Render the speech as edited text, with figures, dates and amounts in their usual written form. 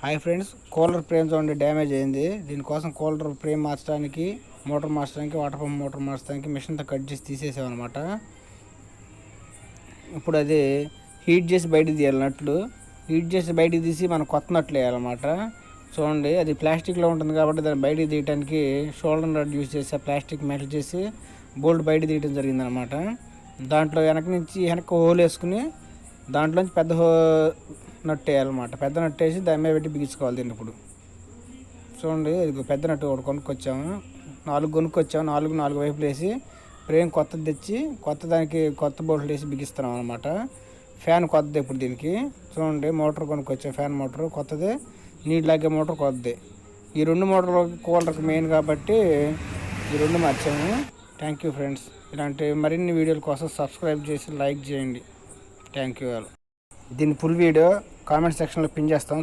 Hi friends, cooler frame చూడండి damage అయింది. దీనికోసం కూలర్ ఫ్రేమ్ మార్చడానికి, మోటార్ మార్చడానికి, వాటర్ పంప్ మోటార్ మార్చడానికి మిషన్తో కట్ చేసి తీసేసామన్నమాట. ఇప్పుడు అది హీట్ చేసి బయటకు తీయాలి. నట్లు హీట్ చేసి బయటకు తీసి మనం కొత్త నట్లు వేయాలన్నమాట. చూడండి, అది ప్లాస్టిక్లో ఉంటుంది కాబట్టి దాన్ని బయటకు తీయడానికి షోల్డర్ నట్ యూజ్ చేసి ప్లాస్టిక్ మెటల్ చేసి బోల్ట్ బయట తీయడం జరిగిందనమాట. దాంట్లో వెనక హోల్ వేసుకుని దాంట్లోంచి పెద్ద నట్టు వేయాలన్నమాట. పెద్ద నట్టు వేసి దాని మీద పెట్టి బిగించుకోవాలి దీన్ని. ఇప్పుడు చూడండి, ఇది పెద్ద నట్టు ఒకటి కొనుక్కొచ్చాము. 4 కొనుక్కొచ్చాము. 4 వైపులు వేసి ఫ్రేమ్ కొత్తది తెచ్చి కొత్త బోల్ట్లు వేసి బిగిస్తున్నాం అనమాట. ఫ్యాన్ కొత్తది ఇప్పుడు దీనికి. చూడండి, మోటార్ కొనుక్కొచ్చాం. ఫ్యాన్ మోటార్ కొత్తదే, నీళ్ళు లాగే మోటార్ కొత్తది. ఈ 2 మోటార్లు కూలర్కి మెయిన్ కాబట్టి ఈ 2 మార్చాము. Thank you friends. ఇలాంటి మరిన్ని వీడియోల కోసం సబ్స్క్రైబ్ చేసి లైక్ చేయండి. Thank you all. దీని ఫుల్ వీడియో కామెంట్ సెక్షన్లో పిన్ చేస్తాం.